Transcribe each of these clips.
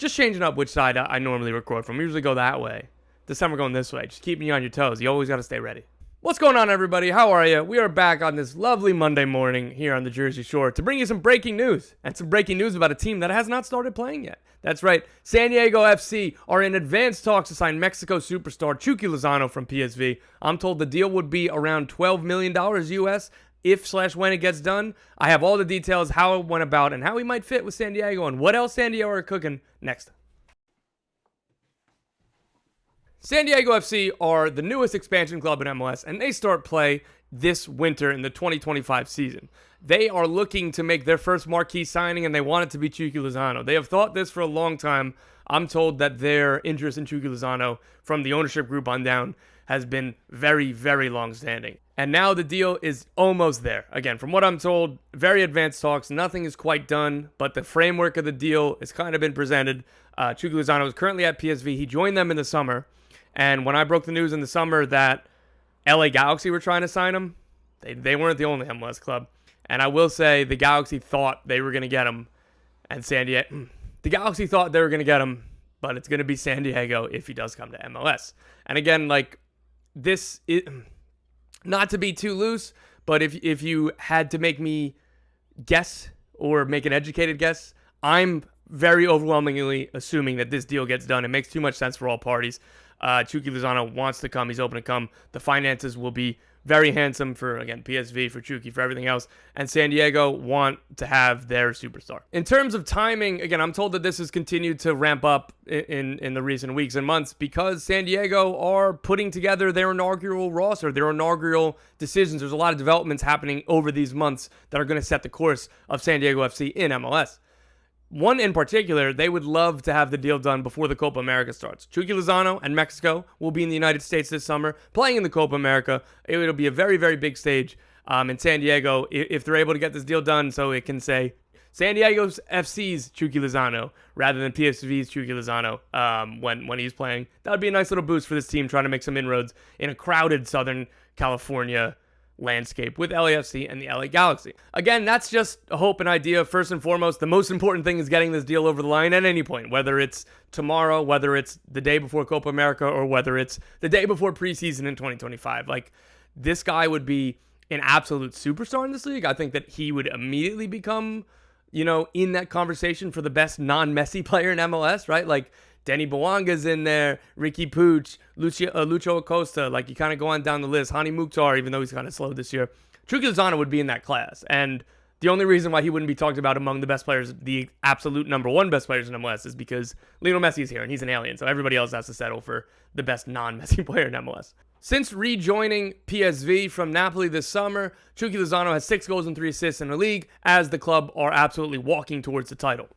Just changing up which side I normally record from. We usually go that way. This time we're going this way. Just keeping you on your toes. You always got to stay ready. What's going on, everybody? How are you? We are back on this lovely Monday morning here on the Jersey Shore to bring you some breaking news. And some breaking news about a team that has not started playing yet. That's right. San Diego FC are in advanced talks to sign Mexico superstar Chucky Lozano from PSV. I'm told the deal would be around $12 million US if/when it gets done. I have all the details, how it went about, and how he might fit with San Diego, and what else San Diego are cooking next. San Diego FC are the newest expansion club in MLS, and they start play this winter in the 2025 season. They are looking to make their first marquee signing, and they want it to be Chucky Lozano. They have thought this for a long time. I'm told that their interest in Chucky Lozano from the ownership group on down has been very, very long-standing. And now the deal is almost there. Again, from what I'm told, very advanced talks. Nothing is quite done, but the framework of the deal has kind of been presented. Chucky Lozano is currently at PSV. He joined them in the summer. And when I broke the news in the summer that LA Galaxy were trying to sign him, they weren't the only MLS club. And I will say the Galaxy thought they were going to get him. And the Galaxy thought they were going to get him, but it's going to be San Diego if he does come to MLS. And again, this is not to be too loose, but if you had to make me guess or make an educated guess, I'm very overwhelmingly assuming that this deal gets done. It makes too much sense for all parties. Chucky Lozano wants to come. He's open to come. The finances will be very handsome for, again, PSV, for Chucky, for everything else. And San Diego want to have their superstar. In terms of timing, again, I'm told that this has continued to ramp up in the recent weeks and months because San Diego are putting together their inaugural roster, their inaugural decisions. There's a lot of developments happening over these months that are going to set the course of San Diego FC in MLS. One in particular, they would love to have the deal done before the Copa America starts. Chucky Lozano and Mexico will be in the United States this summer, playing in the Copa America. It'll be a very, very big stage in San Diego if they're able to get this deal done so it can say San Diego FC's Chucky Lozano rather than PSV's Chucky Lozano when he's playing. That would be a nice little boost for this team trying to make some inroads in a crowded Southern California landscape with LAFC and the LA Galaxy. Again, that's just a hope and idea. First and foremost, the most important thing is getting this deal over the line at any point, whether it's tomorrow, whether it's the day before Copa America, or whether it's the day before preseason in 2025. This guy would be an absolute superstar in this league. I think that he would immediately become, in that conversation for the best non-Messi player in MLS, right? Denny Bouanga's in there, Ricky Puig, Lucho Acosta. You kind of go on down the list. Hani Mukhtar, even though he's kind of slow this year. Chucky Lozano would be in that class. And the only reason why he wouldn't be talked about among the best players, the absolute number one best players in MLS, is because Lionel Messi is here and he's an alien. So everybody else has to settle for the best non-Messi player in MLS. Since rejoining PSV from Napoli this summer, Chucky Lozano has 6 goals and 3 assists in the league as the club are absolutely walking towards the title.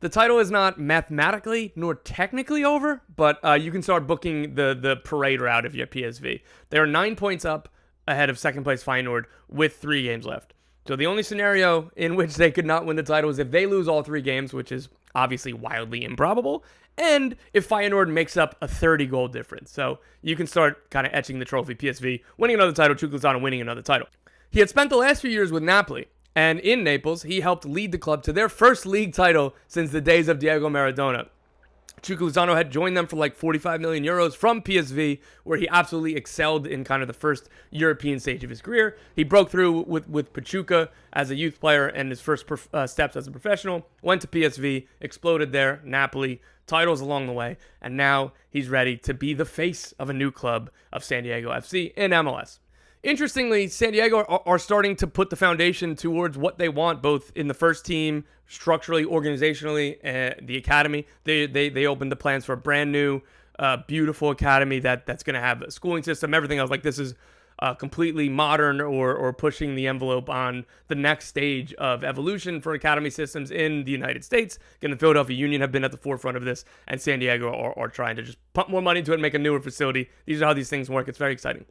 The title is not mathematically nor technically over, but you can start booking the parade route if you're PSV. They are 9 points up ahead of second place Feyenoord with 3 games left. So the only scenario in which they could not win the title is if they lose all 3 games, which is obviously wildly improbable, and if Feyenoord makes up a 30-goal difference. So you can start kind of etching the trophy. PSV winning another title, Chucky Lozano winning another title. He had spent the last few years with Napoli. And in Naples, he helped lead the club to their first league title since the days of Diego Maradona. Chucky Lozano had joined them for 45 million euros from PSV, where he absolutely excelled in kind of the first European stage of his career. He broke through with Pachuca as a youth player and his first steps as a professional. Went to PSV, exploded there, Napoli, titles along the way, and now he's ready to be the face of a new club of San Diego FC in MLS. Interestingly, San Diego are starting to put the foundation towards what they want, both in the first team, structurally, organizationally, the academy. They opened the plans for a brand new, beautiful academy that's going to have a schooling system, everything else. This is completely modern or pushing the envelope on the next stage of evolution for academy systems in the United States. Again, the Philadelphia Union have been at the forefront of this, and San Diego are trying to just pump more money into it and make a newer facility. These are how these things work. It's very exciting.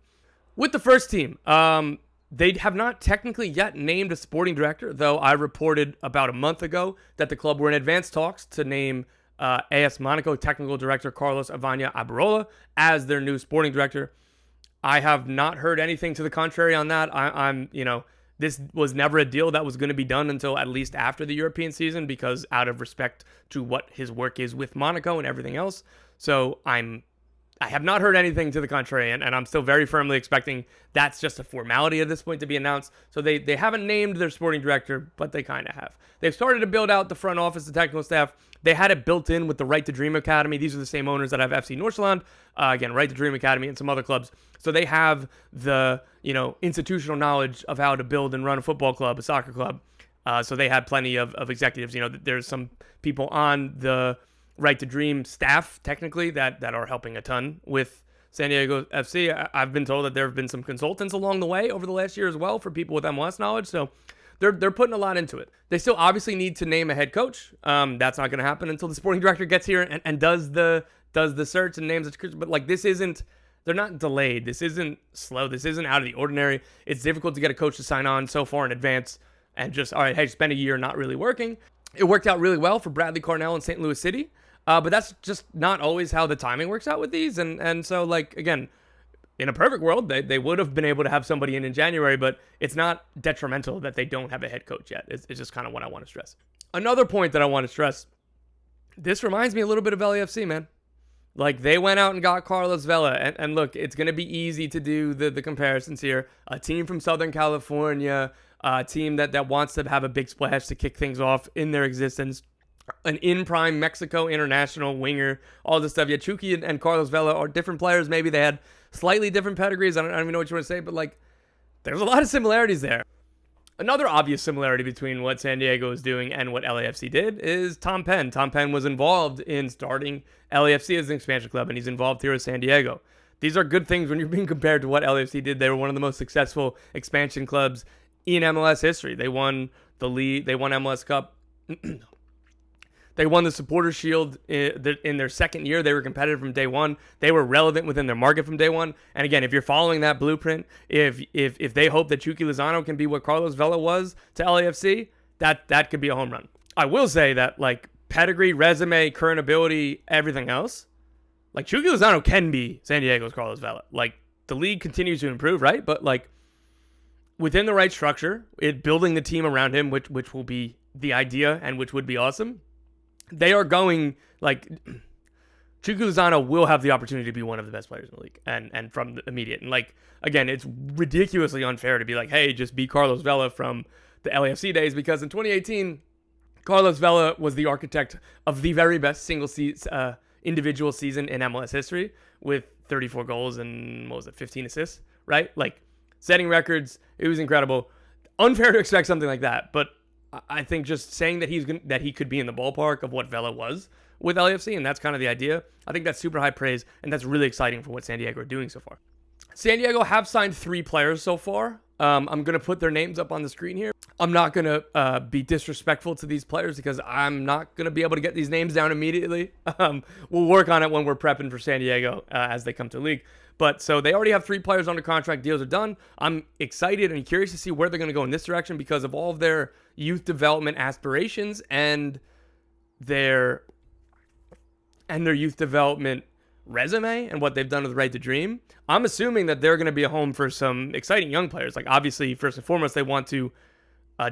With the first team, they have not technically yet named a sporting director, though I reported about a month ago that the club were in advanced talks to name AS Monaco technical director Carlos Avania Abarola as their new sporting director. I have not heard anything to the contrary on that. I'm This was never a deal that was going to be done until at least after the European season, because out of respect to what his work is with Monaco and everything else. So I have not heard anything to the contrary, and I'm still very firmly expecting that's just a formality at this point to be announced. So they haven't named their sporting director, but they kind of have. They've started to build out the front office, the technical staff. They had it built in with the Right to Dream Academy. These are the same owners that have FC Nordsjælland, again, Right to Dream Academy and some other clubs. So they have the, institutional knowledge of how to build and run a football club, a soccer club. So they have plenty of executives. There's some people on the Right to Dream staff, technically, that are helping a ton with San Diego FC. I've been told that there have been some consultants along the way over the last year as well for people with MLS knowledge. So they're putting a lot into it. They still obviously need to name a head coach. That's not going to happen until the sporting director gets here and does the search and names it. But this isn't. They're not delayed. This isn't slow. This isn't out of the ordinary. It's difficult to get a coach to sign on so far in advance and just, all right, hey, spend a year not really working. It worked out really well for Bradley Carnell in St. Louis City. But that's just not always how the timing works out with these. And so, again, in a perfect world, they would have been able to have somebody in January, but it's not detrimental that they don't have a head coach yet. It's just kind of what I want to stress. Another point that I want to stress, this reminds me a little bit of LAFC, man. They went out and got Carlos Vela. And look, it's going to be easy to do the comparisons here. A team from Southern California, a team that wants to have a big splash to kick things off in their existence. An in-prime Mexico international winger, all this stuff. Yeah, Chucky and Carlos Vela are different players. Maybe they had slightly different pedigrees. I don't even know what you want to say, but there's a lot of similarities there. Another obvious similarity between what San Diego is doing and what LAFC did is Tom Penn. Tom Penn was involved in starting LAFC as an expansion club, and he's involved here at San Diego. These are good things when you're being compared to what LAFC did. They were one of the most successful expansion clubs in MLS history. They won the league. They won MLS Cup. They won the Supporters Shield in their second year. They were competitive from day one. They were relevant within their market from day one. And again, if you're following that blueprint, if they hope that Chucky Lozano can be what Carlos Vela was to LAFC, that could be a home run. I will say that pedigree, resume, current ability, everything else, Chucky Lozano can be San Diego's Carlos Vela. The league continues to improve, right? But within the right structure, building the team around him, which will be the idea and which would be awesome. They are going, Chucky Lozano will have the opportunity to be one of the best players in the league and from the immediate. And, again, it's ridiculously unfair to be hey, just be Carlos Vela from the LAFC days, because in 2018, Carlos Vela was the architect of the very best individual season in MLS history with 34 goals and, 15 assists, right? Setting records. It was incredible. Unfair to expect something like that, but I think just saying that he could be in the ballpark of what Vela was with LAFC, and that's kind of the idea. I think that's super high praise, and that's really exciting for what San Diego are doing so far. San Diego have signed 3 players so far. I'm going to put their names up on the screen here. I'm not going to be disrespectful to these players because I'm not going to be able to get these names down immediately. We'll work on it when we're prepping for San Diego as they come to the league. But so they already have 3 players under contract. Deals are done. I'm excited and curious to see where they're going to go in this direction because of all of their youth development aspirations and their youth development resume and what they've done with Right to Dream. I'm assuming that they're going to be a home for some exciting young players. Obviously, first and foremost, they want to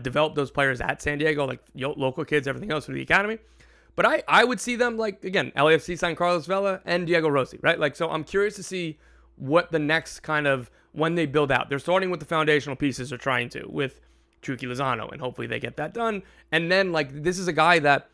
develop those players at San Diego, local kids, everything else through the academy. But I would see them, again, LAFC signed Carlos Vela and Diego Rossi, right? So I'm curious to see what the next kind of, when they build out. They're starting with the foundational pieces, or trying to, with Chucky Lozano, and hopefully they get that done. And then, this is a guy that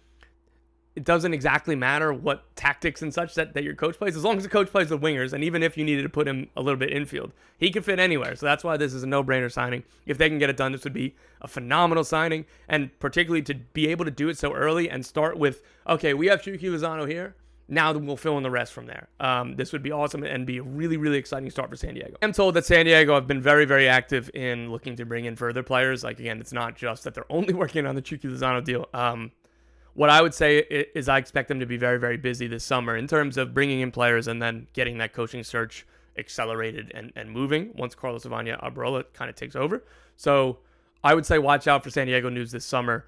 it doesn't exactly matter what tactics and such that your coach plays, as long as the coach plays with wingers, and even if you needed to put him a little bit infield, he can fit anywhere. So that's why this is a no-brainer signing. If they can get it done, this would be a phenomenal signing, and particularly to be able to do it so early and start with, okay, we have Chucky Lozano here, now we'll fill in the rest from there. This would be awesome and be a really, really exciting start for San Diego. I'm told that San Diego have been very, very active in looking to bring in further players. Again, it's not just that they're only working on the Chucky Lozano deal. What I would say is I expect them to be very, very busy this summer in terms of bringing in players and then getting that coaching search accelerated and moving once Carlos Avania Abrola kind of takes over. So I would say watch out for San Diego news this summer.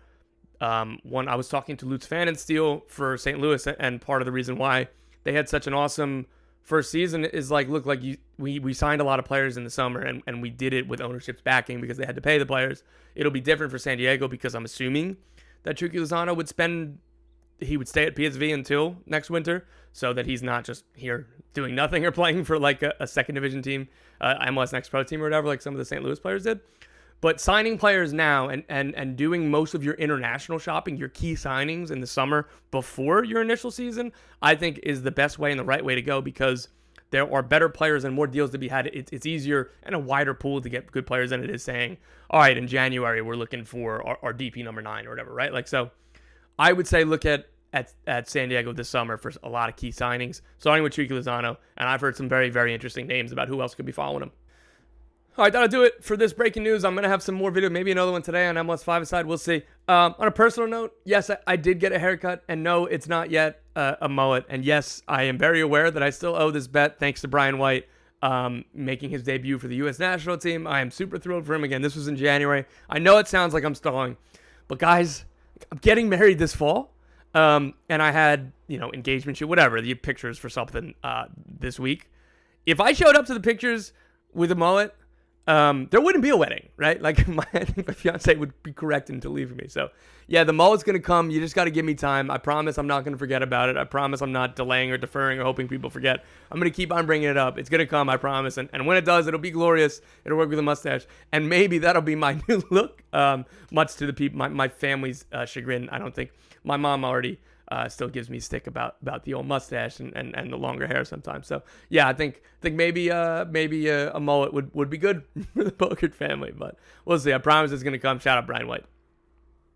I was talking to Lutz Pfannenstiel for St. Louis, and part of the reason why they had such an awesome first season is like, look, like we signed a lot of players in the summer, and we did it with ownership's backing because they had to pay the players. It'll be different for San Diego because I'm assuming that Chucky Lozano would stay at PSV until next winter, so that he's not just here doing nothing or playing for like a second division team, MLS Next Pro team or whatever, like some of the St. Louis players did. But signing players now and doing most of your international shopping, your key signings in the summer before your initial season, I think is the best way and the right way to go, because there are better players and more deals to be had. It's easier and a wider pool to get good players than it is saying, all right, in January, we're looking for our DP number 9 or whatever, right? Like, so I would say look at San Diego this summer for a lot of key signings, starting with Chucky Lozano, and I've heard some very, very interesting names about who else could be following him. All right, that'll do it for this breaking news. I'm going to have some more video, maybe another one today on MLS 5-a-side. We'll see. On a personal note, yes, I did get a haircut, and no, it's not yet a mullet. And yes, I am very aware that I still owe this bet thanks to Brian White making his debut for the U.S. national team. I am super thrilled for him again. This was in January. I know it sounds like I'm stalling, but guys, I'm getting married this fall. And I had, engagement shoot, whatever, the pictures for something this week. If I showed up to the pictures with a mullet, there wouldn't be a wedding, right? Like, I think my fiance would be correct into leaving me. So, yeah, the mullet's going to come. You just got to give me time. I promise I'm not going to forget about it. I promise I'm not delaying or deferring or hoping people forget. I'm going to keep on bringing it up. It's going to come, I promise. And when it does, it'll be glorious. It'll work with a mustache. And maybe that'll be my new look, much to the people, my family's chagrin. I don't think my mom already still gives me stick about the old mustache and the longer hair sometimes. So yeah, I think maybe a mullet would be good for the Bogert family, but we'll see. I promise it's gonna come. Shout out Brian White.